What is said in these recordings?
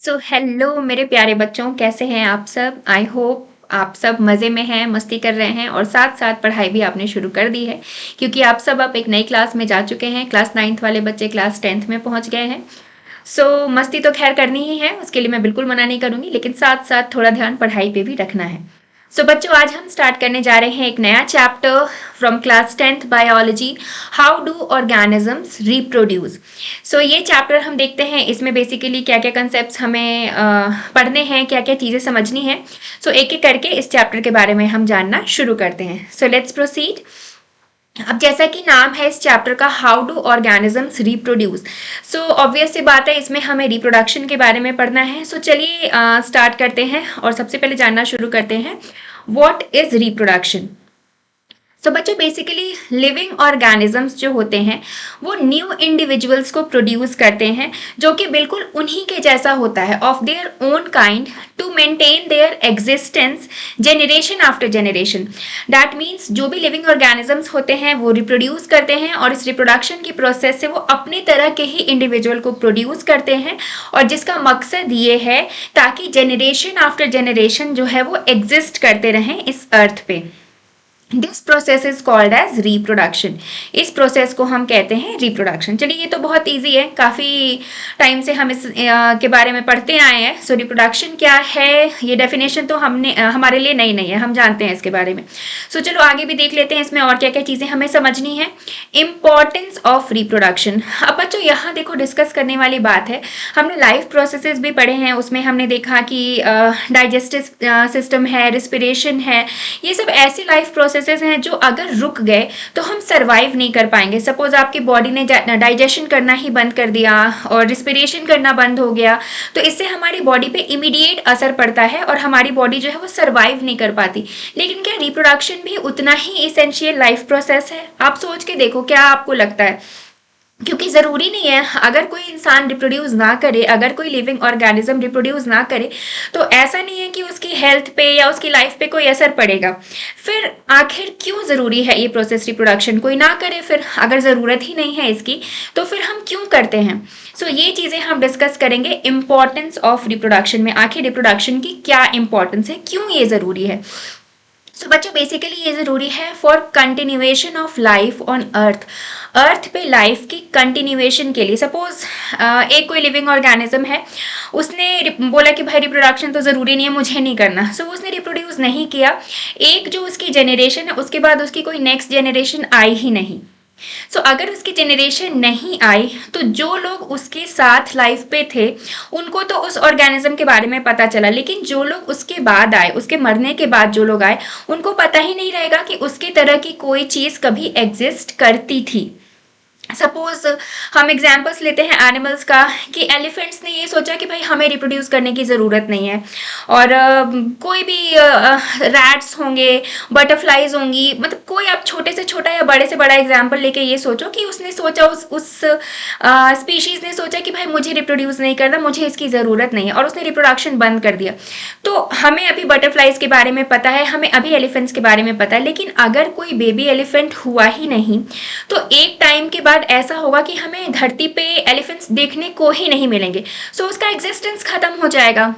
Hello मेरे प्यारे बच्चों, कैसे हैं आप सब। आई होप आप सब मज़े में हैं, मस्ती कर रहे हैं और साथ साथ पढ़ाई भी आपने शुरू कर दी है, क्योंकि आप सब अब एक नई क्लास में जा चुके हैं। क्लास 9th वाले बच्चे क्लास 10th में पहुंच गए हैं। मस्ती तो खैर करनी ही है, उसके लिए मैं बिल्कुल मना नहीं करूंगी, लेकिन साथ साथ थोड़ा ध्यान पढ़ाई पे भी रखना है। बच्चों, आज हम स्टार्ट करने जा रहे हैं एक नया chapter from class 10th biology, how do organisms reproduce. ये चैप्टर हम देखते हैं, इसमें बेसिकली क्या क्या कंसेप्ट हमें पढ़ने हैं, क्या क्या चीज़ें समझनी है। एक एक करके इस चैप्टर के बारे में हम जानना शुरू करते हैं। Let's proceed. अब जैसा कि नाम है इस चैप्टर का, how do organisms reproduce. Obvious सी बात है, इसमें हमें रिप्रोडक्शन के बारे में पढ़ना है। चलिए स्टार्ट करते हैं और सबसे पहले जानना शुरू करते हैं, व्हाट इज रिप्रोडक्शन। बच्चों, बेसिकली लिविंग ऑर्गेनिजम्स जो होते हैं वो न्यू इंडिविजुअल्स को प्रोड्यूस करते हैं, जो कि बिल्कुल उन्हीं के जैसा होता है, of their own kind, to maintain their existence generation after generation. That means जो भी लिविंग ऑर्गेनिजम्स होते हैं वो रिप्रोड्यूस करते हैं, और इस रिप्रोडक्शन की प्रोसेस से वो अपने तरह के ही इंडिविजुअल को प्रोड्यूस करते हैं, और जिसका मकसद ये है ताकि जेनरेशन आफ्टर जेनरेशन जो है वो एग्जिस्ट करते रहें इस अर्थ पे। This process is called as reproduction. इस प्रोसेस को हम कहते हैं रिप्रोडक्शन। चलिए, ये तो बहुत इजी है, काफ़ी टाइम से हम इस के बारे में पढ़ते आए हैं। रिप्रोडक्शन क्या है, ये डेफिनेशन तो हमारे लिए नई नहीं है, हम जानते हैं इसके बारे में। चलो आगे भी देख लेते हैं इसमें और क्या क्या चीज़ें हमें समझनी है। Importance of reproduction. अब बच्चों, यहाँ देखो डिस्कस करने वाली बात है, हमने लाइफ प्रोसेसेस भी पढ़े हैं, उसमें हमने देखा कि डाइजेस्टिव सिस्टम है, रिस्पिरेशन है, ये सब ऐसे लाइफ प्रोसेसेस हैं जो अगर रुक गए तो हम सरवाइव नहीं कर पाएंगे। सपोज आपकी बॉडी ने डाइजेशन करना ही बंद कर दिया और रिस्पिरेशन करना बंद हो गया, तो इससे हमारी बॉडी पे इमीडिएट असर पड़ता है और हमारी बॉडी जो है वो सरवाइव नहीं कर पाती। लेकिन क्या रिप्रोडक्शन भी उतना ही इसेंशियल लाइफ प्रोसेस है? आप सोच के देखो, क्या आपको लगता है? क्योंकि ज़रूरी नहीं है, अगर कोई इंसान रिप्रोड्यूस ना करे, अगर कोई लिविंग ऑर्गेनिज्म रिप्रोड्यूस ना करे, तो ऐसा नहीं है कि उसकी हेल्थ पे या उसकी लाइफ पे कोई असर पड़ेगा। फिर आखिर क्यों ज़रूरी है ये प्रोसेस रिप्रोडक्शन? कोई ना करे, फिर अगर ज़रूरत ही नहीं है इसकी, तो फिर हम क्यों करते हैं? ये चीज़ें हम डिस्कस करेंगे इम्पॉर्टेंस ऑफ रिप्रोडक्शन में। आखिर रिप्रोडक्शन की क्या इंपॉर्टेंस है, क्यों ये ज़रूरी है? बच्चों, बेसिकली ये ज़रूरी है for continuation of life on अर्थ पे लाइफ की कंटिन्यूएशन के लिए। सपोज एक कोई लिविंग ऑर्गेनिज्म है, उसने बोला कि भाई रिप्रोडक्शन तो ज़रूरी नहीं है, मुझे नहीं करना। उसने रिप्रोड्यूस नहीं किया, एक जो उसकी जेनरेशन है उसके बाद उसकी कोई नेक्स्ट जेनरेशन आई ही नहीं। अगर उसकी जेनरेशन नहीं आई, तो जो लोग उसके साथ लाइफ पे थे उनको तो उस ऑर्गेनिज्म के बारे में पता चला, लेकिन जो लोग उसके बाद आए, उसके मरने के बाद जो लोग आए, उनको पता ही नहीं रहेगा कि उसकी तरह की कोई चीज़ कभी एग्जिस्ट करती थी। सपोज हम एग्जाम्पल्स लेते हैं एनिमल्स का, कि एलिफेंट्स ने ये सोचा कि भाई हमें रिप्रोड्यूस करने की ज़रूरत नहीं है, और कोई भी रैट्स होंगे, बटरफ्लाइज होंगी, मतलब कोई आप छोटे से छोटा या बड़े से बड़ा एग्जाम्पल लेके ये सोचो कि उसने सोचा, उस स्पीशीज़ ने सोचा कि भाई मुझे रिप्रोड्यूस नहीं करना, मुझे इसकी ज़रूरत नहीं है, और उसने रिप्रोडक्शन बंद कर दिया। तो हमें अभी बटरफ्लाइज के बारे में पता है, हमें अभी एलिफेंट्स के बारे में पता है, लेकिन अगर कोई बेबी एलिफेंट हुआ ही नहीं, तो एक टाइम के बाद ऐसा होगा कि हमें धरती पे एलिफेंट्स देखने को ही नहीं मिलेंगे। उसका एग्जिस्टेंस खत्म हो जाएगा।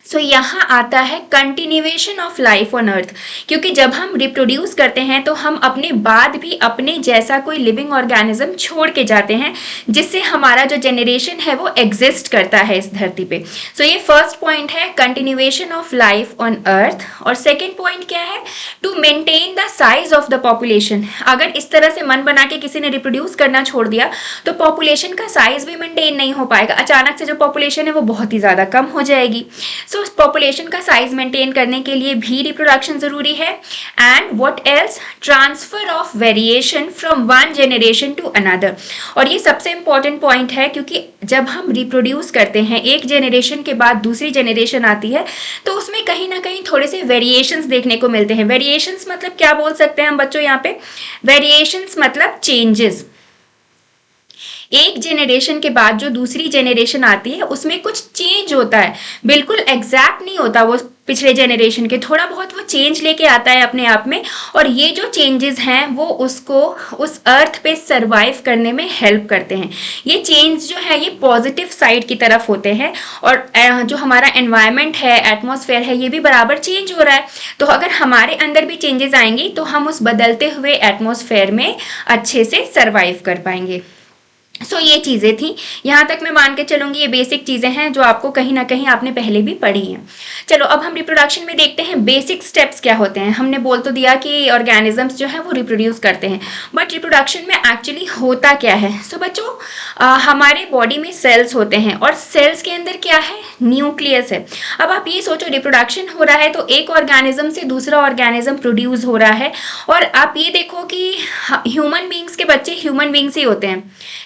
यहाँ आता है कंटिन्यूएशन ऑफ लाइफ ऑन अर्थ, क्योंकि जब हम रिप्रोड्यूस करते हैं तो हम अपने बाद भी अपने जैसा कोई लिविंग ऑर्गेनिज्म छोड़ के जाते हैं, जिससे हमारा जो जेनरेशन है वो एग्जिस्ट करता है इस धरती पे। ये फर्स्ट पॉइंट है, continuation of life on earth. और सेकेंड पॉइंट क्या है? To maintain the size of the population. अगर इस तरह से मन बना के किसी ने रिप्रोड्यूस करना छोड़ दिया, तो पॉपुलेशन का साइज भी मेंटेन नहीं हो पाएगा। अचानक से जो पॉपुलेशन है वो बहुत ही ज़्यादा कम हो जाएगी। पॉपुलेशन का साइज मेंटेन करने के लिए भी रिप्रोडक्शन जरूरी है। And what else? Transfer of variation from one generation to another. और ये सबसे इंपॉर्टेंट पॉइंट है, क्योंकि जब हम रिप्रोड्यूस करते हैं, एक जेनरेशन के बाद दूसरी जेनरेशन आती है, तो उसमें कहीं ना कहीं थोड़े से वेरिएशंस देखने को मिलते हैं। वेरिएशंस मतलब क्या बोल सकते हैं हम बच्चों यहाँ पे? वेरिएशंस मतलब चेंजेस। एक जेनरेशन के बाद जो दूसरी जेनरेशन आती है उसमें कुछ चेंज होता है, बिल्कुल एग्जैक्ट नहीं होता, वो पिछले जनरेशन के, थोड़ा बहुत वो चेंज लेके आता है अपने आप में, और ये जो चेंजेस हैं वो उसको उस अर्थ पे सरवाइव करने में हेल्प करते हैं। ये चेंज जो है ये पॉजिटिव साइड की तरफ होते हैं, और जो हमारा एनवायरनमेंट है, एटमॉस्फेयर है, ये भी बराबर चेंज हो रहा है। तो अगर हमारे अंदर भी चेंजेस आएंगी तो हम उस बदलते हुए एटमॉस्फेयर में अच्छे से सरवाइव कर पाएंगे। सो ये चीज़ें थी, यहाँ तक मैं मान के चलूँगी ये बेसिक चीज़ें हैं जो आपको कहीं ना कहीं आपने पहले भी पढ़ी हैं। चलो अब हम रिप्रोडक्शन में देखते हैं बेसिक स्टेप्स क्या होते हैं। हमने बोल तो दिया कि ऑर्गेनिजम्स जो है वो रिप्रोड्यूस करते हैं, बट रिप्रोडक्शन में एक्चुअली होता क्या है। सो बच्चों, हमारे बॉडी में सेल्स होते हैं, और सेल्स के अंदर क्या है, न्यूक्लियस है। अब आप ये सोचो, रिप्रोडक्शन हो रहा है तो एक ऑर्गेनिज्म से दूसरा ऑर्गेनिज्म प्रोड्यूस हो रहा है, और आप ये देखो कि ह्यूमन बींग्स के बच्चे ह्यूमन बींग्स ही होते हैं।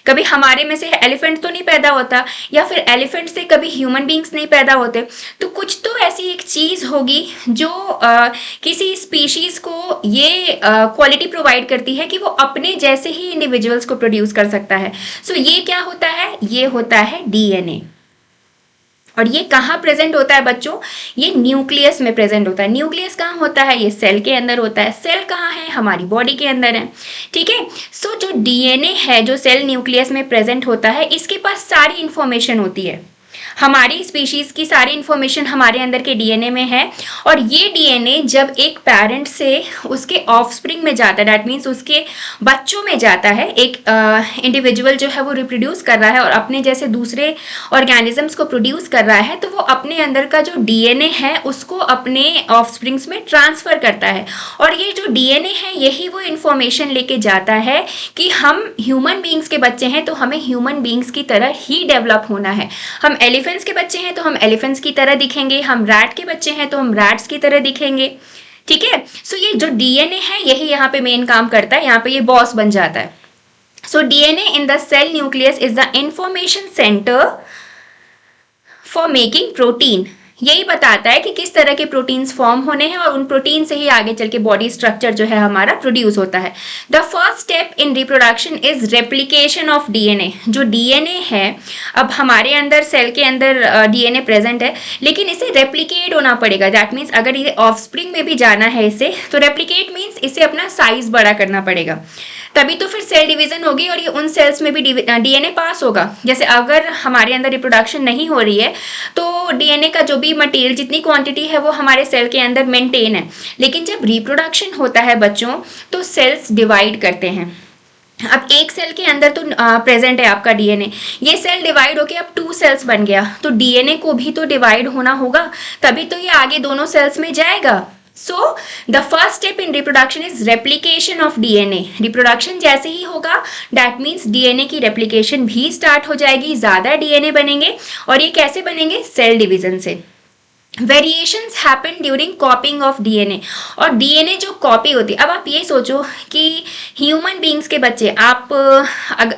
कभी हमारे में से एलिफेंट तो नहीं पैदा होता, या फिर एलिफेंट से कभी ह्यूमन बींग्स नहीं पैदा होते। तो कुछ तो ऐसी एक चीज़ होगी जो किसी स्पीशीज को ये क्वालिटी प्रोवाइड करती है कि वो अपने जैसे ही इंडिविजुअल्स को प्रोड्यूस कर सकता है। सो ये क्या होता है, ये होता है डीएनए। और ये कहाँ प्रेजेंट होता है बच्चों, ये न्यूक्लियस में प्रेजेंट होता है। न्यूक्लियस कहाँ होता है, ये सेल के अंदर होता है। सेल कहाँ है, हमारी बॉडी के अंदर है। ठीक है। सो जो डीएनए है जो सेल न्यूक्लियस में प्रेजेंट होता है, इसके पास सारी इंफॉर्मेशन होती है। हमारी स्पीशीज की सारी इंफॉर्मेशन हमारे अंदर के डीएनए में है, और ये डीएनए जब एक पेरेंट से उसके ऑफस्प्रिंग में जाता है, दैट मीन्स उसके बच्चों में जाता है, एक इंडिविजुअल जो है वो रिप्रोड्यूस कर रहा है और अपने जैसे दूसरे ऑर्गेनिजम्स को प्रोड्यूस कर रहा है, तो वो अपने अंदर का जो डीएनए है उसको अपने ऑफस्प्रिंग्स में ट्रांसफर करता है। और ये जो डीएनए है यही वो इंफॉर्मेशन लेके जाता है कि हम ह्यूमन बींग्स के बच्चे हैं तो हमें ह्यूमन बींग्स की तरह ही डेवलप होना है। हम एलिफेंट्स के बच्चे हैं तो हम एलिफेंट्स की तरह दिखेंगे, हम रैट के बच्चे हैं तो हम रैट्स की तरह दिखेंगे। ठीक है। सो ये जो डीएनए है यही यहाँ पे मेन काम करता है, यहाँ पे ये बॉस बन जाता है। So DNA in the cell nucleus is the information centre for making protein. यही बताता है कि किस तरह के प्रोटीन्स फॉर्म होने हैं, और उन प्रोटीन से ही आगे चल के बॉडी स्ट्रक्चर जो है हमारा प्रोड्यूस होता है। The first step in reproduction is replication of DNA. जो डीएनए है, अब हमारे अंदर सेल के अंदर डीएनए प्रेजेंट है, लेकिन इसे रेप्लिकेट होना पड़ेगा। दैट मीन्स अगर ये ऑफस्प्रिंग में भी जाना है इसे, तो रेप्लिकेट मीन्स इसे अपना साइज बड़ा करना पड़ेगा, तभी तो फिर सेल डिवीजन होगी और ये उन सेल्स में भी डीएनए पास होगा। जैसे अगर हमारे अंदर रिप्रोडक्शन नहीं हो रही है तो डीएनए का जो भी मटेरियल, जितनी क्वांटिटी है वो हमारे सेल के अंदर मेंटेन है, लेकिन जब रिप्रोडक्शन होता है बच्चों तो सेल्स डिवाइड करते हैं। अब एक सेल के अंदर तो प्रेजेंट है आपका डीएनए, ये सेल डिवाइड होके अब 2 सेल्स बन गया, तो डीएनए को भी तो डिवाइड होना होगा, तभी तो ये आगे दोनों सेल्स में जाएगा। So the first step in reproduction is replication of DNA. Reproduction जैसे ही होगा, that means DNA की रेप्लिकेशन भी स्टार्ट हो जाएगी, ज़्यादा DNA बनेंगे, और ये कैसे बनेंगे, सेल डिवीजन से। Variations happen during कॉपिंग of DNA. और डीएनए जो कॉपी होती है, अब आप ये सोचो कि ह्यूमन बींग्स के बच्चे, आप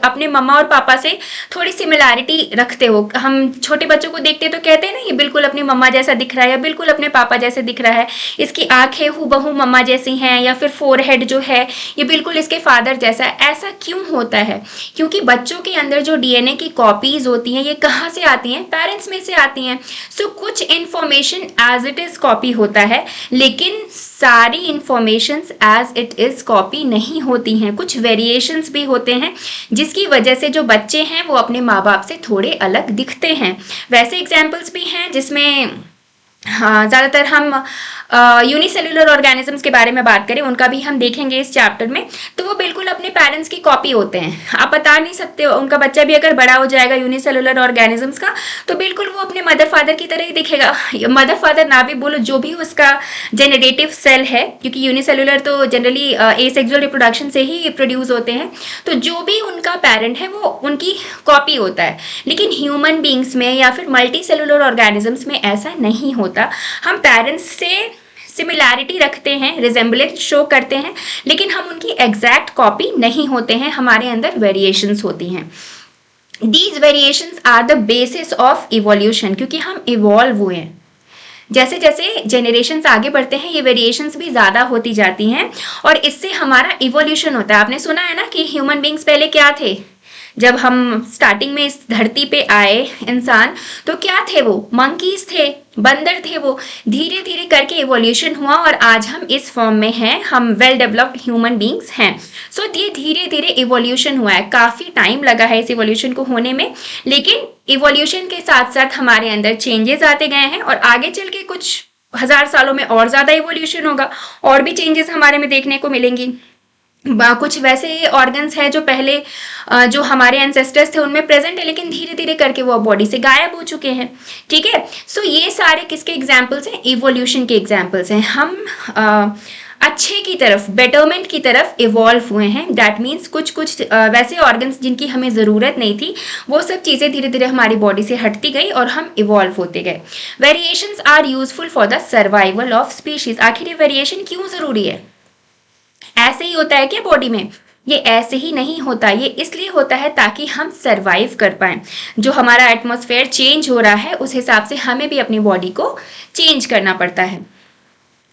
अपने मम्मा और पापा से थोड़ी सिमिलैरिटी रखते हो। हम छोटे बच्चों को देखते तो कहते हैं ना, ये बिल्कुल अपनी मम्मा जैसा दिख रहा है, या बिल्कुल अपने पापा जैसे दिख रहा है, इसकी आंखें हूबहू मम्मा जैसी हैं, या फिर फोरहेड जो है ये बिल्कुल इसके फादर जैसा है। ऐसा क्यों होता है, क्योंकि बच्चों के अंदर जो डीएनए की कॉपीज होती हैं ये कहाँ से आती हैं, पेरेंट्स में से आती हैं। सो कुछ information as it is copy होता है, लेकिन सारी informations as it is copy नहीं होती हैं, कुछ वेरिएशंस भी होते हैं, जिसकी वजह से जो बच्चे हैं वो अपने माँ बाप से थोड़े अलग दिखते हैं। वैसे एग्जाम्पल्स भी हैं जिसमें ज़्यादातर हम यूनिसेलुलर ऑर्गेनिजम्स के बारे में बात करें, उनका भी हम देखेंगे इस चैप्टर में, तो वो बिल्कुल अपने पेरेंट्स की कॉपी होते हैं। आप बता नहीं सकते हो, उनका बच्चा भी अगर बड़ा हो जाएगा यूनिसेलुलर ऑर्गेनिजम्स का, तो बिल्कुल वो अपने मदर फादर की तरह ही दिखेगा। मदर फादर ना भी बोलो, जो भी उसका जेनरेटिव सेल है, क्योंकि यूनिसेलुलर तो जनरली एसेक्सुअल रिप्रोडक्शन से ही प्रोड्यूस होते हैं, तो जो भी उनका पेरेंट है वो उनकी कॉपी होता है। लेकिन ह्यूमन बींग्स में या फिर मल्टी सेलुलर ऑर्गेनिजम्स में ऐसा नहीं होता। हम पेरेंट्स से सिमिलैरिटी रखते हैं, रिजेंबलेंस शो करते हैं, लेकिन हम उनकी एग्जैक्ट कॉपी नहीं होते हैं, हमारे अंदर वेरिएशंस होती हैं। These variations are the basis of evolution, क्योंकि हम इवॉल्व हुए हैं। जैसे जैसे जनरेशन्स आगे बढ़ते हैं ये वेरिएशंस भी ज़्यादा होती जाती हैं, और इससे हमारा इवोल्यूशन होता है। आपने सुना है ना कि ह्यूमन बींग्स पहले क्या थे, जब हम स्टार्टिंग में इस धरती पे आए इंसान, तो क्या थे वो? मंकीज थे, बंदर थे वो। धीरे धीरे करके इवोल्यूशन हुआ और आज हम इस फॉर्म में हैं, हम वेल डेवलप्ड ह्यूमन बींग्स हैं। सो ये धीरे धीरे इवोल्यूशन हुआ है, काफ़ी टाइम लगा है इस इवोल्यूशन को होने में, लेकिन इवोल्यूशन के साथ साथ हमारे अंदर चेंजेस आते गए हैं और आगे चल के कुछ हजार सालों में और ज़्यादा इवोल्यूशन होगा, और भी चेंजेस हमारे में देखने को मिलेंगी। कुछ वैसे ऑर्गन्स हैं जो पहले जो हमारे एंसेस्टर्स थे उनमें प्रेजेंट है, लेकिन धीरे धीरे करके वो बॉडी से गायब हो चुके हैं। ठीक है, सो ये सारे किसके एग्जाम्पल्स हैं? इवोल्यूशन के एग्जाम्पल्स हैं। हम अच्छे की तरफ, बेटरमेंट की तरफ इवॉल्व हुए हैं। दैट मीन्स कुछ कुछ वैसे ऑर्गन्स जिनकी हमें ज़रूरत नहीं थी, वो सब चीज़ें धीरे धीरे हमारी बॉडी से हटती गई और हम इवॉल्व होते गए। Variations are useful for the survival of species. आखिर ये वेरिएशन क्यों ज़रूरी है? ऐसे ही होता है क्या बॉडी में? ये ऐसे ही नहीं होता, ये इसलिए होता है ताकि हम सरवाइव कर पाएं। जो हमारा एटमॉस्फेयर चेंज हो रहा है उस हिसाब से हमें भी अपनी बॉडी को चेंज करना पड़ता है।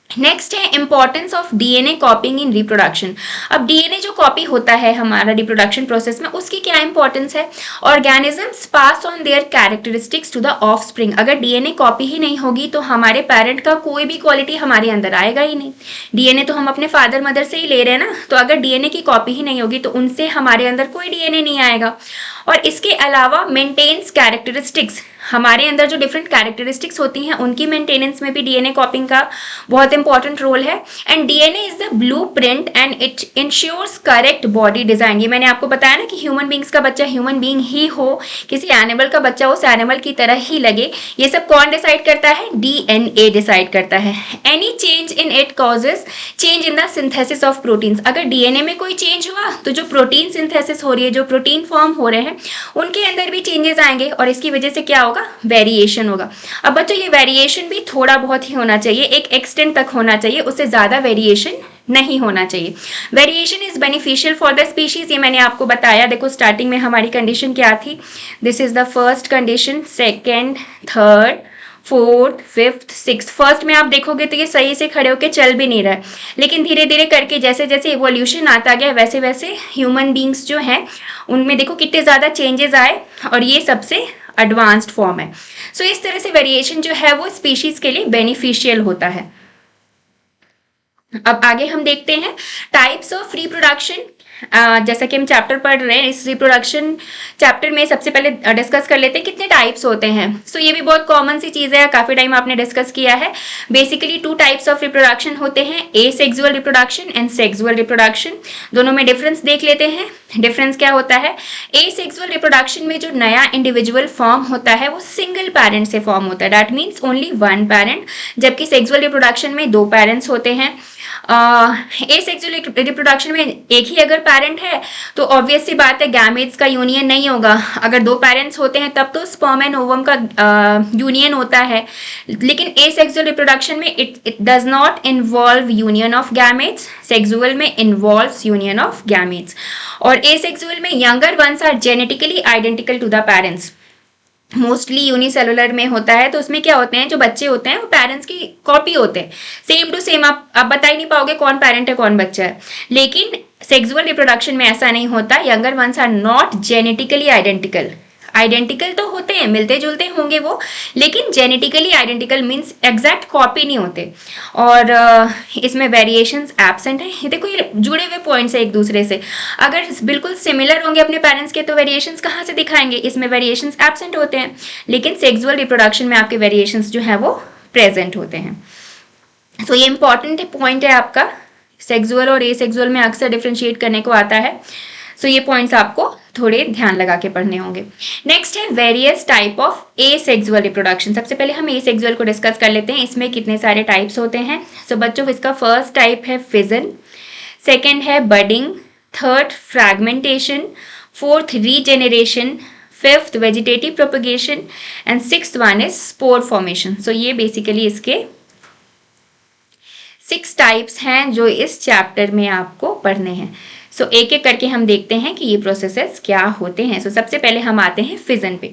नेक्स्ट है importance of DNA कॉपिंग in reproduction. अब डीएनए जो कॉपी होता है हमारा रिप्रोडक्शन प्रोसेस में, उसकी क्या इंपॉर्टेंस है? Organisms pass on their characteristics to the offspring. अगर डीएनए कॉपी ही नहीं होगी तो हमारे पेरेंट का कोई भी क्वालिटी हमारे अंदर आएगा ही नहीं। डीएनए तो हम अपने फादर मदर से ही ले रहे हैं ना, तो अगर डीएनए की कॉपी ही नहीं होगी तो उनसे हमारे अंदर कोई डीएनए नहीं आएगा। और इसके अलावा मेंटेन्स कैरेक्टरिस्टिक्स, हमारे अंदर जो डिफरेंट कैरेक्टरिस्टिक्स होती हैं उनकी मेंटेनेंस में भी डीएनए कॉपिंग का बहुत इंपॉर्टेंट रोल है। And DNA is the blueprint and it ensures correct body design. ये मैंने आपको बताया ना कि ह्यूमन बींग्स का बच्चा ह्यूमन बींग ही हो, किसी एनिमल का बच्चा उस एनिमल की तरह ही लगे, ये सब कौन डिसाइड करता है? डीएनए डिसाइड करता है। Any change in it causes change in the synthesis of proteins. अगर डीएनए में कोई चेंज हुआ तो जो प्रोटीन सिंथेसिस हो रही है, जो प्रोटीन फॉर्म हो रहे हैं, उनके अंदर भी चेंजेस आएंगे और इसकी वजह से क्या होगा? वेरिएशन होगा। अब बच्चों ये वेरिएशन भी थोड़ा बहुत ही होना चाहिए, एक एक्सटेंट तक होना चाहिए, उससे ज्यादा वेरिएशन नहीं होना चाहिए। Variation is beneficial for the species, ये मैंने आपको बताया। देखो स्टार्टिंग में हमारी कंडीशन क्या थी? This is the first condition, second, third, fourth, fifth, sixth. First में आप देखोगे तो ये सही से खड़े होके चल भी नहीं रहा है, लेकिन धीरे धीरे करके जैसे जैसे इवोल्यूशन आता गया वैसे वैसे ह्यूमन बींग्स जो हैं उनमें देखो कितने ज़्यादा चेंजेस आए, और ये सबसे एडवांस्ड फॉर्म है। सो इस तरह से वेरिएशन जो है वो स्पीशीज के लिए बेनिफिशियल होता है। अब आगे हम देखते हैं टाइप्स ऑफ रिप्रोडक्शन। जैसा कि हम चैप्टर पढ़ रहे हैं, इस रिप्रोडक्शन चैप्टर में सबसे पहले डिस्कस कर लेते हैं कितने टाइप्स होते हैं। सो ये भी बहुत कॉमन सी चीज़ है, काफ़ी टाइम आपने डिस्कस किया है। बेसिकली 2 टाइप्स ऑफ रिप्रोडक्शन होते हैं, asexual reproduction and sexual reproduction. दोनों में डिफरेंस देख लेते हैं। डिफरेंस क्या होता है? एसेक्सुअल रिप्रोडक्शन में जो नया इंडिविजुअल फॉर्म होता है वो सिंगल पेरेंट से फॉर्म होता है, दैट मीन्स ओनली 1 पेरेंट, जबकि सेक्सुअल रिप्रोडक्शन में 2 पेरेंट्स होते हैं। एसेक्सुअल रिप्रोडक्शन में एक ही अगर पेरेंट है तो ऑब्वियस सी बात है गैमेट्स का यूनियन नहीं होगा। अगर 2 पेरेंट्स होते हैं तब तो स्पर्म एंड ओवम का यूनियन होता है, लेकिन एसेक्सुअल रिप्रोडक्शन में it does not involve union of gametes, sexual में इन्वॉल्व्स यूनियन ऑफ गैमेट्स। और एसेक्सुअल में younger ones are genetically identical to the parents. Mostly unicellular में होता है, तो उसमें क्या होते हैं, जो बच्चे होते हैं वो पेरेंट्स की कॉपी होते हैं, सेम टू सेम। आप बता ही नहीं पाओगे कौन पेरेंट है कौन बच्चा है। लेकिन सेक्सुअल रिप्रोडक्शन में ऐसा नहीं होता, younger ones are not genetically identical. Identical तो होते हैं, मिलते जुलते होंगे वो, लेकिन genetically identical means exact copy नहीं होते। और इसमें वेरिएशंस एब्सेंट है। ये देखो ये जुड़े हुए पॉइंट्स है एक दूसरे से। अगर बिल्कुल सिमिलर होंगे अपने पेरेंट्स के तो वेरिएशंस कहाँ से दिखाएंगे? इसमें वेरिएशंस एब्सेंट होते हैं, लेकिन सेक्सुअल रिप्रोडक्शन में आपके वेरिएशंस जो है वो प्रेजेंट होते हैं। तो ये इंपॉर्टेंट पॉइंट है आपका, सेक्सुअल और एसेक्सुअल में अक्सर डिफ्रेंशिएट करने को आता है। सो ये पॉइंट्स आपको थोड़े ध्यान लगा के पढ़ने होंगे। नेक्स्ट है various type of asexual reproduction. सबसे पहले हम एसेक्सुअल को डिस्कस कर लेते हैं, इसमें कितने सारे टाइप्स होते हैं। सो बच्चों इसका फर्स्ट टाइप है फिजन, सेकेंड है budding, third fragmentation, fourth regeneration, fifth vegetative propagation and sixth one is spore formation. So ये बेसिकली इसके 6 टाइप्स हैं जो इस चैप्टर में आपको पढ़ने हैं। सो एक एक करके हम देखते हैं कि ये प्रोसेसेस क्या होते हैं। सो सबसे पहले हम आते हैं फिजन पे।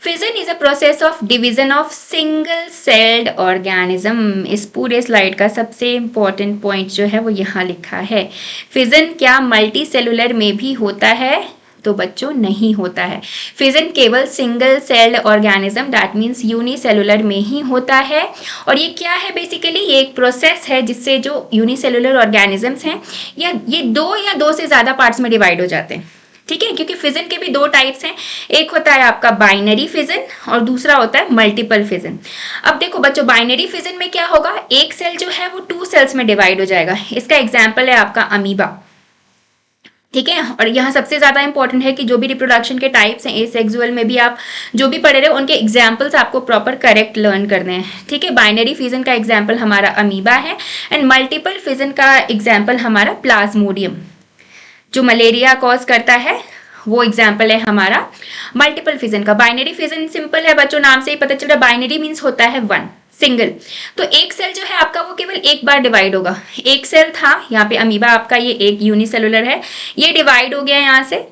Fission is a process of division of single celled organism. इस पूरे स्लाइड का सबसे इंपॉर्टेंट पॉइंट जो है वो यहाँ लिखा है। फिजन क्या मल्टी सेलुलर में भी होता है? तो बच्चों नहीं होता है। फिजन केवल single celled organism that means unicellular में ही होता है। और ये क्या है बेसिकली, ये एक प्रोसेस है जिससे जो यूनिसेलुलर ऑर्गेनिजम्स हैं या ये दो या दो से ज़्यादा पार्ट्स में डिवाइड हो जाते हैं। ठीक है, क्योंकि फिजन के भी दो टाइप्स हैं, एक होता है आपका बाइनरी फिजन और दूसरा होता है मल्टीपल फिजन। अब देखो बच्चों, बाइनरी फिजन में क्या होगा, एक सेल जो है वो 2 सेल्स में डिवाइड हो जाएगा। इसका एग्जाम्पल है आपका अमीबा। ठीक है, और यहाँ सबसे ज्यादा इंपॉर्टेंट है कि जो भी रिप्रोडक्शन के टाइप्स हैं एसेक्सुअल में भी आप जो भी पढ़े रहे हो उनके एग्जाम्पल्स आपको प्रॉपर करेक्ट लर्न करने हैं। ठीक है, बाइनरी फिजन का एग्जाम्पल हमारा अमीबा है एंड मल्टीपल फिजन का एग्जाम्पल हमारा प्लाज्मोडियम जो मलेरिया कॉज करता है, वो एग्जाम्पल है हमारा मल्टीपल फिजन का। बाइनरी फिजन सिंपल है बच्चों, नाम से ही पता चल रहा है, बाइनरी मीन्स होता है 1 सिंगल। तो एक सेल जो है आपका वो केवल एक बार डिवाइड होगा। एक सेल था यहाँ पे अमीबा आपका, ये एक यूनिसेलुलर है, ये डिवाइड हो गया यहाँ से।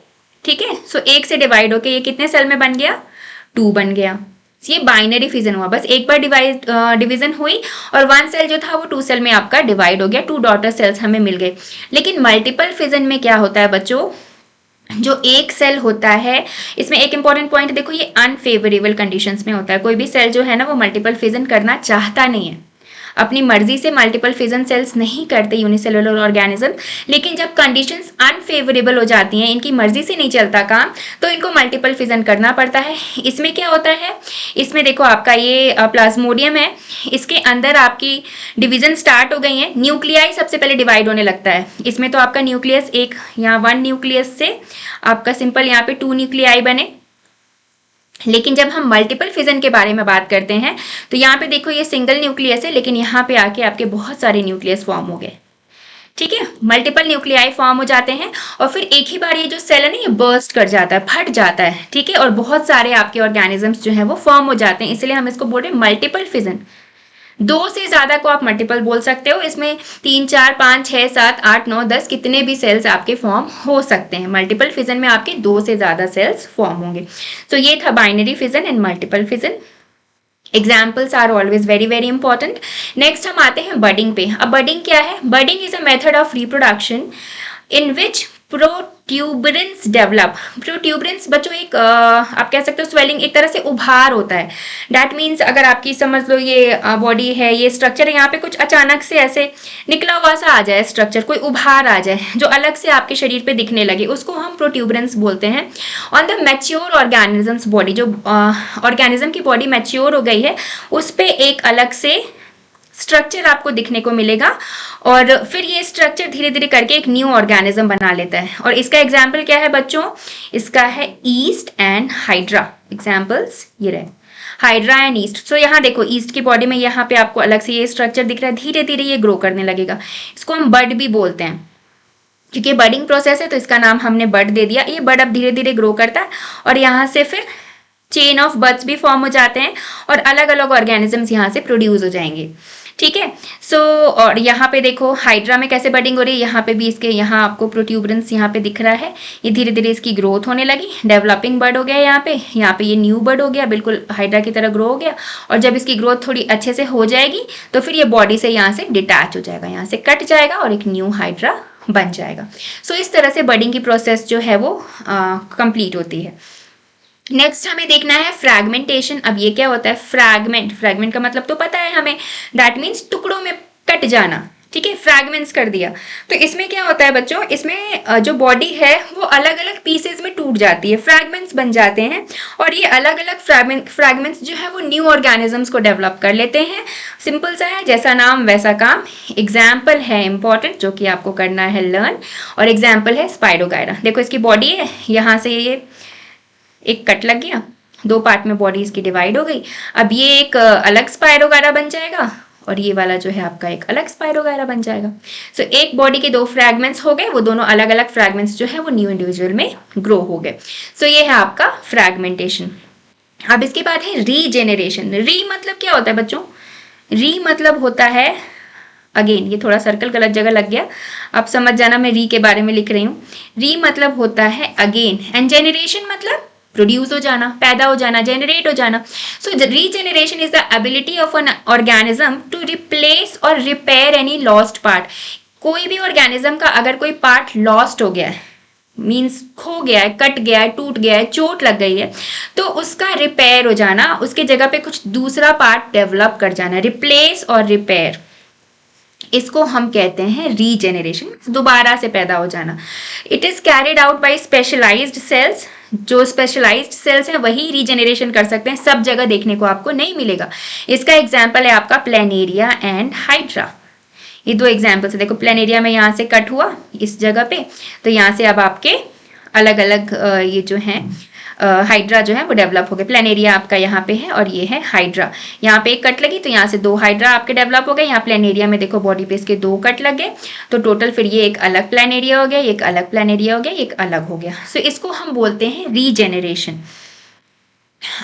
ठीक है, सो एक से डिवाइड होके ये कितने सेल में बन गया, 2 बन गया। ये बाइनरी फिजन हुआ, बस एक बार डिवीजन हुई और 1 सेल जो था वो 2 सेल में आपका डिवाइड हो गया, 2 डॉटर सेल्स हमें मिल गए। लेकिन मल्टीपल फिजन में क्या होता है बच्चों, जो एक सेल होता है, इसमें एक इंपॉर्टेंट पॉइंट देखो, ये अनफेवरेबल कंडीशंस में होता है। कोई भी सेल जो है ना वो मल्टीपल फिजन करना चाहता नहीं है, अपनी मर्जी से मल्टीपल फिजन सेल्स नहीं करते यूनिसेलुलर ऑर्गेनिज्म। लेकिन जब कंडीशंस अनफेवरेबल हो जाती हैं, इनकी मर्जी से नहीं चलता काम, तो इनको मल्टीपल फिजन करना पड़ता है। इसमें क्या होता है, इसमें देखो आपका ये प्लाज्मोडियम है, इसके अंदर आपकी डिवीजन स्टार्ट हो गई है, न्यूक्लियाई सबसे पहले डिवाइड होने लगता है। इसमें तो आपका न्यूक्लियस एक, यहाँ 1 न्यूक्लियस से आपका सिंपल यहाँ पे 2 न्यूक्लियाई बने। लेकिन जब हम मल्टीपल फिजन के बारे में बात करते हैं तो यहाँ पे देखो ये सिंगल न्यूक्लियस है, लेकिन यहाँ पे आके आपके बहुत सारे न्यूक्लियस फॉर्म हो गए। ठीक है, मल्टीपल न्यूक्लियाई फॉर्म हो जाते हैं और फिर एक ही बार ये जो सेल है ना ये बर्स्ट कर जाता है, फट जाता है। ठीक है, और बहुत सारे आपके ऑर्गेनिजम्स जो है वो फॉर्म हो जाते हैं, इसलिए हम इसको बोल रहे हैं मल्टीपल फिजन। 2 से ज्यादा को आप मल्टीपल बोल सकते हो, इसमें 3 4 5 6 7 8 9 10 कितने भी सेल्स आपके फॉर्म हो सकते हैं। मल्टीपल फिजन में आपके 2 से ज्यादा सेल्स फॉर्म होंगे। तो ये था binary fission and multiple fission. Examples are always very very important. Next हम आते हैं बडिंग पे। अब बडिंग क्या है, budding is a method of reproduction in which protuberance develop. Protuberance बच्चों एक आप कह सकते हो स्वेलिंग, एक तरह से उभार होता है। डैट मीन्स अगर आपकी समझ लो ये बॉडी है, ये स्ट्रक्चर है, यहाँ पे कुछ अचानक से ऐसे निकला हुआ सा आ जाए स्ट्रक्चर, कोई उभार आ जाए जो अलग से आपके शरीर पे दिखने लगे, उसको हम प्रोट्यूबरेंस बोलते हैं। On the mature organisms body, जो ऑर्गेनिज्म की बॉडी मैच्योर हो गई है उस पर एक अलग से स्ट्रक्चर आपको दिखने को मिलेगा और फिर ये स्ट्रक्चर धीरे धीरे करके एक न्यू ऑर्गेनिज्म बना लेता है। और इसका एग्जाम्पल क्या है बच्चों, इसका है ईस्ट एंड हाइड्रा। एग्जाम्पल्स ये रहे हाइड्रा एंड ईस्ट। सो यहाँ देखो ईस्ट की बॉडी में यहाँ पे आपको अलग से ये स्ट्रक्चर दिख रहा है, धीरे धीरे ये ग्रो करने लगेगा। इसको हम बड भी बोलते हैं, क्योंकि बडिंग प्रोसेस है तो इसका नाम हमने बड दे दिया। ये बड अब धीरे धीरे ग्रो करता है और यहाँ से फिर चेन ऑफ बर्ड्स भी फॉर्म हो जाते हैं और अलग अलग ऑर्गेनिजम्स यहाँ से प्रोड्यूस हो जाएंगे। ठीक है, सो और यहाँ पे देखो हाइड्रा में कैसे बडिंग हो रही है, यहाँ पे भी इसके यहाँ आपको प्रोट्यूबरेंस यहाँ पे दिख रहा है, ये धीरे धीरे इसकी ग्रोथ होने लगी, डेवलपिंग बर्ड हो गया यहाँ पे ये न्यू बर्ड हो गया, बिल्कुल हाइड्रा की तरह ग्रो हो गया। और जब इसकी ग्रोथ थोड़ी अच्छे से हो जाएगी तो फिर ये बॉडी से यहाँ से डिटैच हो जाएगा, यहाँ से कट जाएगा और एक न्यू हाइड्रा बन जाएगा। सो इस तरह से बडिंग की प्रोसेस जो है वो कंप्लीट होती है। नेक्स्ट हमें देखना है फ्रैगमेंटेशन। अब ये क्या होता है, फ्रैगमेंट का मतलब तो पता है हमें, दैट मीन्स टुकड़ों में कट जाना। ठीक है, फ्रैगमेंट्स कर दिया। तो इसमें क्या होता है बच्चों, इसमें जो बॉडी है वो अलग अलग पीसेस में टूट जाती है, फ्रैगमेंट्स बन जाते हैं और ये अलग अलग फ्रैगमेंट्स जो है वो न्यू ऑर्गेनिजम्स को डेवलप कर लेते हैं। सिंपल सा है, जैसा नाम वैसा काम। एग्जाम्पल है इंपॉर्टेंट जो कि आपको करना है लर्न, और एग्जाम्पल है स्पाइरोगायरा। देखो इसकी बॉडी है, यहाँ से ये एक कट लग गया, 2 पार्ट में बॉडी इसकी डिवाइड हो गई। अब ये एक अलग स्पाइरोगायरा बन जाएगा और ये वाला जो है आपका एक अलग स्पाइरोगायरा बन जाएगा। सो एक बॉडी के 2 फ्रैगमेंट्स हो गए, वो दोनों अलग अलग फ्रैगमेंट्स जो है वो न्यू इंडिविजुअल में ग्रो हो गए। सो ये है आपका फ्रैगमेंटेशन। अब इसके बाद है रीजेनरेशन। री मतलब क्या होता है बच्चों, री मतलब होता है, अगेन ये थोड़ा सर्कल गलत जगह लग गया, आप समझ जाना मैं री के बारे में लिख रही हूँ। री मतलब होता है अगेन, एंड जेनरेशन मतलब प्रोड्यूस हो जाना, पैदा हो जाना, जनरेट हो जाना। So regeneration is the ability of an organism to replace और रिपेयर एनी लॉस्ट पार्ट। कोई भी ऑर्गेनिज्म का अगर कोई पार्ट लॉस्ट हो गया है, मीन्स खो गया है, कट गया है, टूट गया है, चोट लग गई है, तो उसका रिपेयर हो जाना, उसके जगह पे कुछ दूसरा पार्ट डेवलप कर जाना, रिप्लेस और रिपेयर, इसको हम कहते हैं रीजेनरेशन, दोबारा से पैदा हो जाना। It is carried out by specialised cells, जो स्पेशलाइज्ड सेल्स हैं वही रीजेनरेशन कर सकते हैं, सब जगह देखने को आपको नहीं मिलेगा। इसका एग्जाम्पल है आपका प्लेनेरिया एंड हाइड्रा। ये दो एग्जाम्पल्स है, देखो प्लेनेरिया में यहाँ से कट हुआ इस जगह पे, तो यहाँ से अब आपके अलग अलग ये जो है हाइड्रा जो है वो डेवलप हो गए। प्लेनेरिया आपका यहाँ पे है और ये है हाइड्रा, यहाँ पे एक कट लगी तो यहाँ से दो हाइड्रा आपके डेवलप हो गए। यहाँ प्लेनेरिया में देखो बॉडी पे इसके दो कट लग गए, तो टोटल फिर ये एक अलग प्लेनेरिया हो गया, एक अलग प्लेनेरिया हो गया, एक अलग हो गया। सो इसको हम बोलते हैं रीजेनरेशन।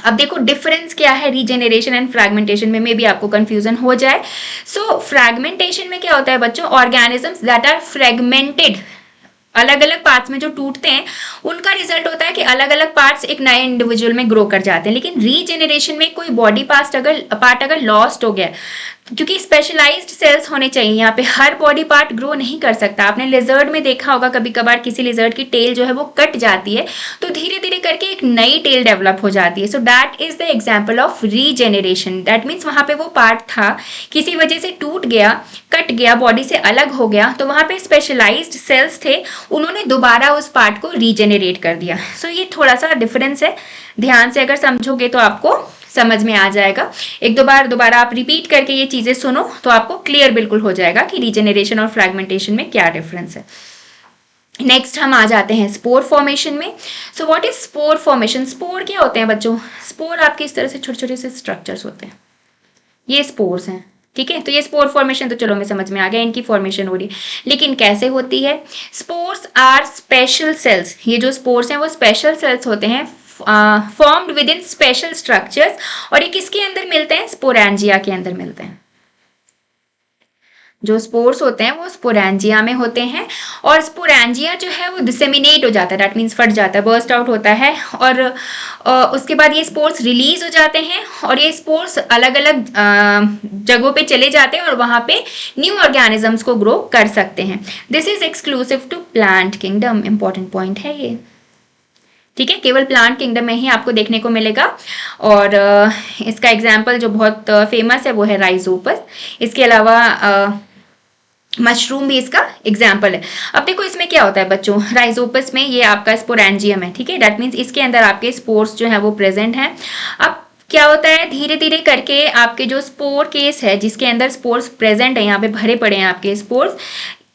अब देखो डिफरेंस क्या है रीजेनरेशन एंड फ्रैगमेंटेशन में, भी आपको कंफ्यूजन हो जाए। सो फ्रैगमेंटेशन में क्या होता है बच्चों, ऑर्गेनिजम्स दैट आर फ्रैगमेंटेड, अलग अलग पार्ट्स में जो टूटते हैं उनका रिजल्ट होता है कि अलग अलग पार्ट्स एक नए इंडिविजुअल में ग्रो कर जाते हैं। लेकिन रीजेनरेशन में कोई बॉडी पार्ट अगर लॉस्ट हो गया, क्योंकि स्पेशलाइज्ड सेल्स होने चाहिए, यहाँ पे हर बॉडी पार्ट ग्रो नहीं कर सकता। आपने लिजर्ड में देखा होगा कभी कभार किसी लिजर्ड की टेल जो है वो कट जाती है, तो धीरे धीरे करके एक नई टेल डेवलप हो जाती है। So that is the example of regeneration. That means वहां पे वो पार्ट था, किसी वजह से टूट गया, कट गया, बॉडी से अलग हो गया, तो वहां पे स्पेशलाइज्ड सेल्स थे, उन्होंने दोबारा उस पार्ट को रीजेनरेट कर दिया। सो ये थोड़ा सा डिफरेंस है, ध्यान से अगर समझोगे तो आपको समझ में आ जाएगा। एक दो बार दोबारा आप रिपीट करके ये चीजें सुनो तो आपको क्लियर बिल्कुल हो जाएगा कि रीजेनरेशन और फ्रैगमेंटेशन में क्या डिफरेंस है। नेक्स्ट हम आ जाते हैं स्पोर फॉर्मेशन में। So what is spore formation? Spore क्या होते हैं बच्चों? स्पोर आपके इस तरह से छोटे छोटे से स्ट्रक्चर्स होते हैं, ये स्पोर्स हैं, ठीक है। तो ये स्पोर फॉर्मेशन तो चलो हमें समझ में आ गया, इनकी फॉर्मेशन हो रही है, लेकिन कैसे होती है? स्पोर्स आर स्पेशल सेल्स, ये जो स्पोर्स हैं वो स्पेशल सेल्स होते हैं, formed with in special structures, और ये किसके अंदर मिलते हैं? स्पोरेंजिया के अंदर मिलते हैं। जो स्पोर्स होते हैं वो स्पोरेंजिया में होते हैं, और स्पोरेंजिया जो है वो डिसेमिनेट हो जाता है, दैट मीन्स फट जाता है, बर्स्ट आउट होता है, और उसके बाद ये स्पोर्स रिलीज हो जाते हैं, और ये स्पोर्स अलग अलग जगहों पे चले जाते हैं और वहां पे न्यू ऑर्गेनिजम्स को ग्रो कर सकते हैं। This is exclusive to plant kingdom, important point है ये, ठीक है, केवल प्लांट किंगडम में ही आपको देखने को मिलेगा। और इसका एग्जाम्पल जो बहुत फेमस है वो है राइजोपस। इसके अलावा मशरूम भी इसका एग्जाम्पल है। अब देखो इसमें क्या होता है बच्चों, राइजोपस में ये आपका स्पोरेंजियम है, ठीक है, दैट मीन्स इसके अंदर आपके स्पोर्स जो है वो प्रेजेंट है। अब क्या होता है, धीरे धीरे करके आपके जो स्पोर केस है जिसके अंदर स्पोर्स प्रेजेंट है, यहाँ पे भरे पड़े हैं आपके स्पोर्स,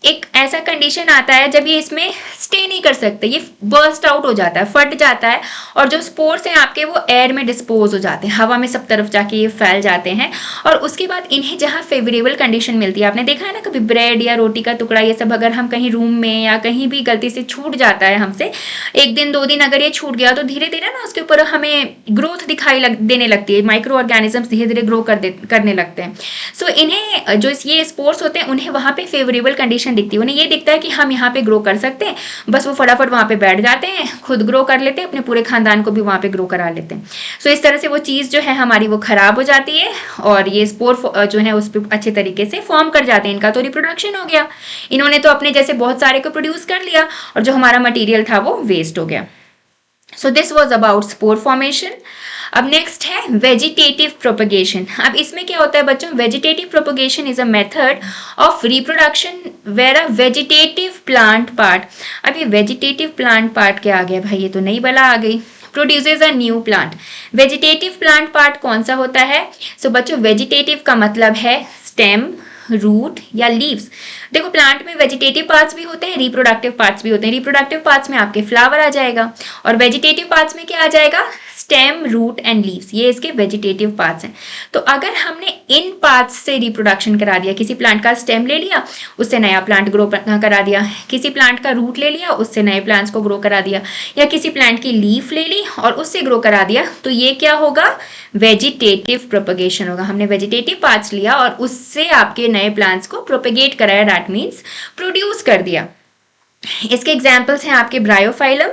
एक ऐसा कंडीशन आता है जब ये इसमें स्टे नहीं कर सकते, ये बर्स्ट आउट हो जाता है, फट जाता है, और जो स्पोर्स हैं आपके वो एयर में डिस्पोज हो जाते हैं, हवा में सब तरफ जाके ये फैल जाते हैं। और उसके बाद इन्हें जहाँ फेवरेबल कंडीशन मिलती है, आपने देखा है ना कभी ब्रेड या रोटी का टुकड़ा ये सब अगर हम कहीं रूम में या कहीं भी गलती से छूट जाता है हमसे, एक दिन दो दिन अगर ये छूट गया, तो धीरे धीरे ना उसके ऊपर हमें ग्रोथ दिखाई देने लगती है, माइक्रो ऑर्गेनिजम्स धीरे धीरे ग्रो करने लगते हैं। सो इन्हें जो ये स्पोर्स होते हैं उन्हें वहाँ पे फेवरेबल कंडीशन दिखती है, उन्हें ये दिखता है कि हम यहाँ पे ग्रो कर सकते हैं, बस वो फटाफट वहाँ पे बैठ जाते हैं, खुद ग्रो कर लेते हैं, अपने पूरे खानदान को भी वहाँ पे ग्रो करा लेते हैं। सो इस तरह से वो चीज़ जो है हमारी वो खराब हो जाती है, और ये स्पोर जो है उस पर अच्छे तरीके से फॉर्म कर जाते हैं, इनका तो रिप्रोडक्शन हो गया, इन्होंने तो अपने जैसे बहुत सारे को प्रोड्यूस कर लिया, और जो हमारा मटीरियल था वो वेस्ट हो गया। So this was about spore formation. अब नेक्स्ट है वेजिटेटिव प्रोपगेशन। अब इसमें क्या होता है बच्चों, vegetative propagation is a method of reproduction where a vegetative plant part. अब ये वेजिटेटिव प्लांट पार्ट क्या आ गया भाई, ये तो नई बला आ गई, produces a new plant. Vegetative plant part कौन सा होता है? सो बच्चों वेजिटेटिव का मतलब है स्टेम, रूट या लीव्स। देखो प्लांट में वेजिटेटिव पार्ट्स भी होते हैं, रिप्रोडक्टिव पार्ट्स भी होते हैं। रिप्रोडक्टिव पार्ट्स में आपके फ्लावर आ जाएगा, और वेजिटेटिव पार्ट्स में क्या आ जाएगा? स्टेम, रूट एंड लीव्स, ये इसके वेजिटेटिव पार्ट्स हैं। तो अगर हमने इन पार्ट्स से रिप्रोडक्शन करा दिया, किसी प्लांट का स्टेम ले लिया, उससे नया प्लांट ग्रो करा दिया, किसी प्लांट का रूट ले लिया, उससे नए प्लांट्स को ग्रो करा दिया, या किसी प्लांट की लीफ ले ली और उससे ग्रो करा दिया, तो ये क्या होगा? वेजिटेटिव प्रोपगेशन होगा। हमने वेजिटेटिव पार्ट्स लिया और उससे आपके नए प्लांट्स को प्रोपगेट कराया, दैट मीन्स प्रोड्यूस कर दिया। इसके एग्जाम्पल्स हैं आपके ब्रायोफाइलम,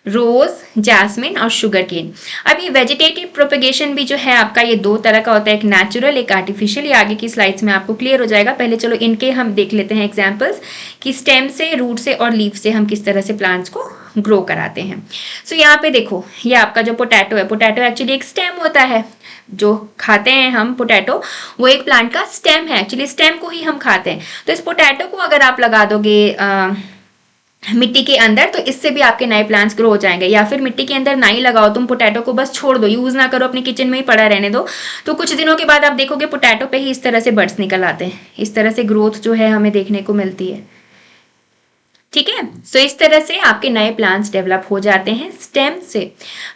रोज, जैस्मिन और शुगर केन। अब ये वेजिटेटिव प्रोपेगेशन भी जो है आपका ये दो तरह का होता है, एक नेचुरल एक आर्टिफिशियल। ये आगे की स्लाइड्स में आपको क्लियर हो जाएगा। पहले चलो इनके हम देख लेते हैं एग्जांपल्स कि स्टेम से, रूट से और लीफ से हम किस तरह से प्लांट्स को ग्रो कराते हैं। सो यहाँ पे देखो, ये आपका जो पोटैटो है, पोटैटो एक्चुअली एक स्टेम होता है। जो खाते हैं हम पोटैटो, वो एक प्लांट का स्टेम है, एक्चुअली स्टेम को ही हम खाते हैं। तो इस पोटैटो को अगर आप लगा दोगे मिट्टी के अंदर, तो इससे भी आपके नए प्लांट्स ग्रो हो जाएंगे। या फिर मिट्टी के अंदर ना ही लगाओ, तुम पोटैटो को बस छोड़ दो, यूज ना करो, अपने किचन में ही पड़ा रहने दो, तो कुछ दिनों के बाद आप देखोगे पोटैटो पे ही इस तरह से बड्स निकल आते हैं। इस तरह से ग्रोथ जो है हमें देखने को मिलती है। ठीक है, सो इस तरह से आपके नए प्लांट्स डेवलप हो जाते हैं स्टेम से।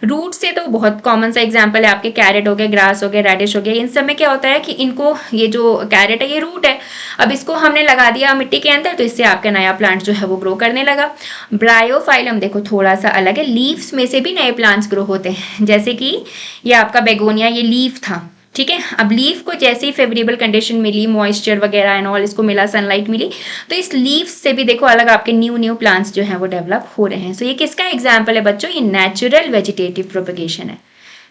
रूट से तो बहुत कॉमन सा एग्जांपल है आपके कैरेट हो गए, ग्रास हो गए, रेडिश हो गए। इन सब में क्या होता है कि इनको, ये जो कैरेट है ये रूट है, अब इसको हमने लगा दिया मिट्टी के अंदर, तो इससे आपका नया प्लांट जो है वो ग्रो करने लगा। ब्रायोफाइलम देखो थोड़ा सा अलग है, लीव्स में से भी नए प्लांट्स ग्रो होते हैं। जैसे कि ये आपका बेगोनिया, ये लीफ था, ठीक है। अब लीफ को जैसे ही फेवरेबल कंडीशन मिली, मॉइस्चर वगैरह एंड ऑल, इसको मिला, सनलाइट मिली, तो इस लीफ से भी देखो अलग आपके न्यू प्लांट्स जो हैं वो डेवलप हो रहे हैं। सो ये किसका एग्जाम्पल है बच्चों? ये नेचुरल वेजिटेटिव प्रोपेगेशन है,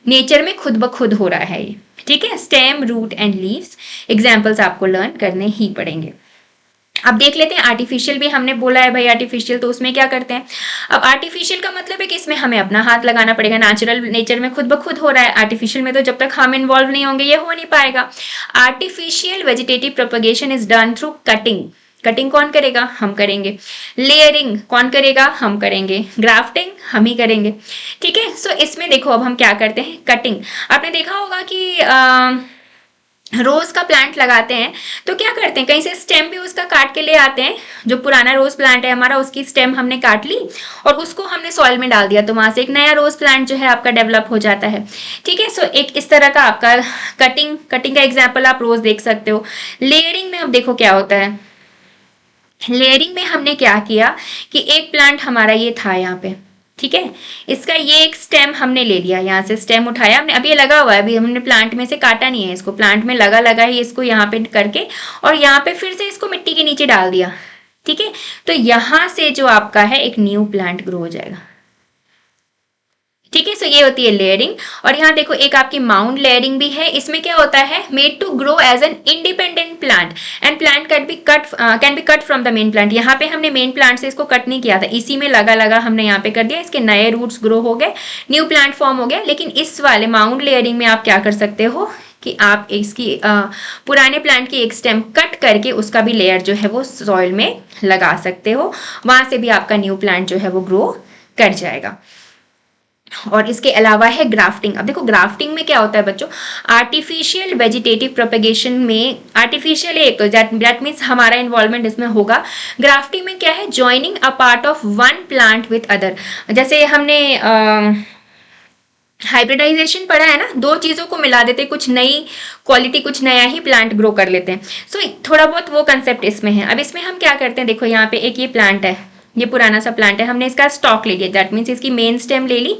नेचर में खुद ब खुद हो रहा है ये। ठीक है, stem, root and leaves examples आपको लर्न करने ही पड़ेंगे। अब देख लेते हैं आर्टिफिशियल भी, हमने बोला है भाई आर्टिफिशियल, तो उसमें क्या करते हैं। अब आर्टिफिशियल का मतलब है कि इसमें हमें अपना हाथ लगाना पड़ेगा। नेचुरल नेचर में खुद ब खुद हो रहा है, आर्टिफिशियल में तो जब तक हम इन्वॉल्व नहीं होंगे ये हो नहीं पाएगा। Artificial vegetative propagation is done through cutting. Cutting कौन करेगा? हम करेंगे। लेयरिंग कौन करेगा? हम करेंगे। ग्राफ्टिंग हम ही करेंगे। ठीक है, सो इसमें देखो अब हम क्या करते हैं, कटिंग। आपने देखा होगा कि रोज का प्लांट लगाते हैं तो क्या करते हैं, कहीं से स्टेम भी उसका काट के ले आते हैं। जो पुराना रोज प्लांट है हमारा, उसकी स्टेम हमने काट ली और उसको हमने सॉइल में डाल दिया, तो वहां से एक नया रोज प्लांट जो है आपका डेवलप हो जाता है। ठीक है, सो एक इस तरह का आपका कटिंग का एग्जाम्पल आप रोज देख सकते हो। लेयरिंग में अब देखो क्या होता है, लेयरिंग में हमने क्या किया कि एक प्लांट हमारा ये था यहाँ पे, ठीक है, इसका ये एक स्टेम हमने ले लिया, यहाँ से स्टेम उठाया हमने, अब ये लगा हुआ है, अभी हमने प्लांट में से काटा नहीं है इसको, प्लांट में लगा है इसको यहाँ पे करके, और यहाँ पे फिर से इसको मिट्टी के नीचे डाल दिया। ठीक है, तो यहाँ से जो आपका है एक न्यू प्लांट ग्रो हो जाएगा। ठीक है, सो ये होती है लेयरिंग। और यहाँ देखो एक आपकी माउंट लेयरिंग भी है। इसमें क्या होता है, made to grow as an independent plant and plant can be cut from the main plant. यहाँ पे हमने मेन प्लांट से इसको कट नहीं किया था, इसी में लगा हमने यहाँ पे कर दिया, इसके नए रूट्स ग्रो हो गए, न्यू प्लांट फॉर्म हो गया। लेकिन इस वाले माउंट लेयरिंग में आप क्या कर सकते हो कि आप इसकी पुराने प्लांट की एक स्टेम कट करके उसका भी लेयर जो है वो सॉइल में लगा सकते हो, वहां से भी आपका न्यू प्लांट जो है वो ग्रो कर जाएगा। और इसके अलावा है ग्राफ्टिंग। अब देखो ग्राफ्टिंग में क्या होता है बच्चों, आर्टिफिशियल वेजिटेटिव प्रोपेगेशन में आर्टिफिशियल एक दैट मीन्स हमारा इन्वॉल्वमेंट इसमें होगा। ग्राफ्टिंग में क्या है, joining a part of one plant with other. जैसे हमने हाइब्रिडाइजेशन पढ़ा है ना, दो चीज़ों को मिला देते, कुछ नई क्वालिटी, कुछ नया ही प्लांट ग्रो कर लेते हैं। सो थोड़ा बहुत वो कंसेप्ट इसमें है। अब इसमें हम क्या करते हैं, देखो यहाँ पे एक ये प्लांट है, ये पुराना सा प्लांट है, हमने इसका स्टॉक ले लिया, दैट मीन्स इसकी मेन स्टेम ले ली,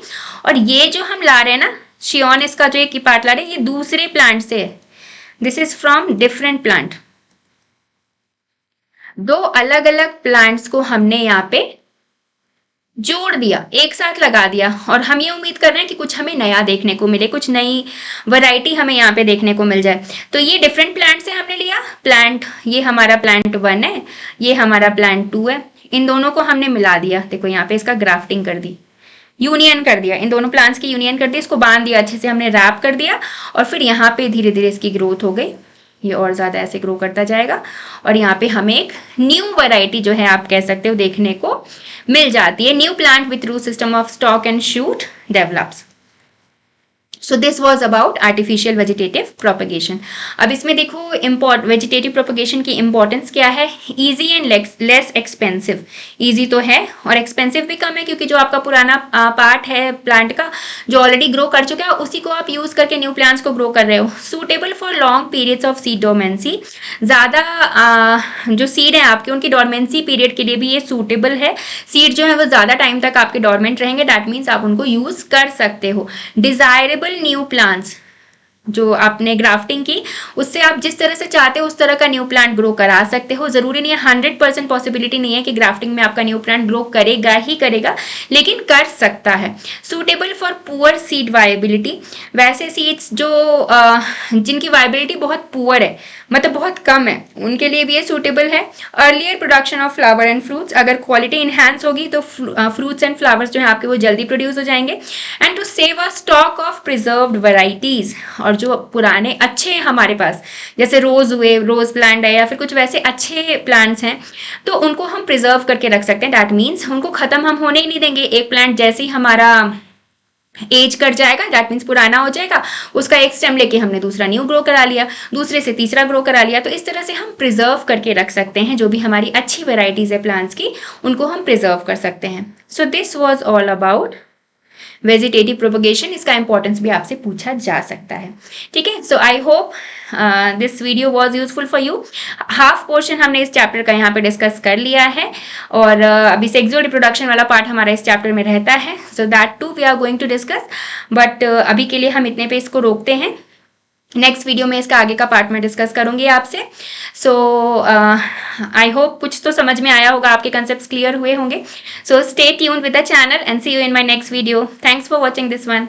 और ये जो हम ला रहे हैं ना शियोन, इसका जो एक पार्ट ला रहे हैं, ये दूसरे प्लांट से है, this is from different plant. दो अलग अलग प्लांट्स को हमने यहाँ पे जोड़ दिया, एक साथ लगा दिया, और हम ये उम्मीद कर रहे हैं कि कुछ हमें नया देखने को मिले, कुछ नई वैरायटी हमें यहाँ पे देखने को मिल जाए। तो ये डिफरेंट प्लांट से हमने लिया प्लांट, ये हमारा प्लांट 1 है, ये हमारा प्लांट 2 है, इन दोनों को हमने मिला दिया। देखो यहाँ पे इसका ग्राफ्टिंग कर दी, यूनियन कर दिया, इन दोनों प्लांट्स की यूनियन कर दी, इसको बांध दिया अच्छे से, हमने रैप कर दिया, और फिर यहाँ पे धीरे धीरे इसकी ग्रोथ हो गई, ये और ज़्यादा ऐसे ग्रो करता जाएगा, और यहाँ पे हमें एक न्यू वैरायटी जो है आप कह सकते हो देखने को मिल जाती है। New plant with root system of stock and shoot develops. So this was about artificial vegetative propagation. अब इसमें देखो वेजिटेटिव प्रोपेगेशन की इंपॉर्टेंस क्या है, easy and less expensive. Easy तो है और एक्सपेंसिव भी कम है, क्योंकि जो आपका पुराना पार्ट है प्लांट का जो ऑलरेडी ग्रो कर चुका है, उसी को आप यूज करके न्यू प्लांट्स को ग्रो कर रहे हो। Suitable for long periods of seed dormancy, ज़्यादा जो सीड है आपके उनकी डोरमेंसी पीरियड के लिए भी ये सूटेबल है। सीड जो है वो ज़्यादा टाइम तक आपके डोरमेंट रहेंगे, दैट मीन्स आप उनको यूज कर सकते हो। डिजायरेबल न्यू प्लांट्स, जो आपने ग्राफ्टिंग की उससे आप जिस तरह से चाहते हो उस तरह का न्यू प्लांट ग्रो करा सकते हो। ज़रूरी नहीं है, 100% पॉसिबिलिटी नहीं है कि ग्राफ्टिंग में आपका न्यू प्लांट ग्रो करेगा ही करेगा, लेकिन कर सकता है। Suitable for poor seed viability, वैसे सीड्स जो जिनकी वायबिलिटी बहुत पुअर है, मतलब बहुत कम है, उनके लिए भी ये सूटेबल है। Earlier production of flower and fruits, अगर क्वालिटी इन्हांस होगी तो फ्रूट्स एंड फ्लावर्स जो है आपके वो जल्दी प्रोड्यूस हो जाएंगे। And to save a stock of preserved varieties, और जो पुराने अच्छे हैं हमारे पास, जैसे रोज हुए, रोज प्लांट है या फिर कुछ वैसे अच्छे प्लांट्स हैं, तो उनको हम प्रिजर्व करके रख सकते हैं। दैट मीन्स उनको खत्म हम होने ही नहीं देंगे। एक प्लांट जैसे ही हमारा एज कट जाएगा, दैट मीन्स पुराना हो जाएगा, उसका एक स्टेम लेके हमने दूसरा न्यू ग्रो करा लिया, दूसरे से तीसरा ग्रो करा लिया। तो इस तरह से हम प्रिजर्व करके रख सकते हैं, जो भी हमारी अच्छी वेराइटीज है प्लांट्स की, उनको हम प्रिजर्व कर सकते हैं। So this was all about vegetative propagation. इसका इंपॉर्टेंस भी आपसे पूछा जा सकता है, ठीक है। So I hope this video was useful for you. Half portion हमने इस चैप्टर का यहाँ पे डिस्कस कर लिया है, और अभी सेक्सुअल रिप्रोडक्शन वाला पार्ट हमारा इस चैप्टर में रहता है, so that too we are going to discuss, but अभी के लिए हम इतने पे इसको रोकते हैं। नेक्स्ट वीडियो में इसका आगे का पार्ट में डिस्कस करूंगी आपसे। सो आई होप कुछ तो समझ में आया होगा, आपके कंसेप्ट्स क्लियर हुए होंगे। So stay tuned with the channel and see you in my next video. Thanks for watching this one.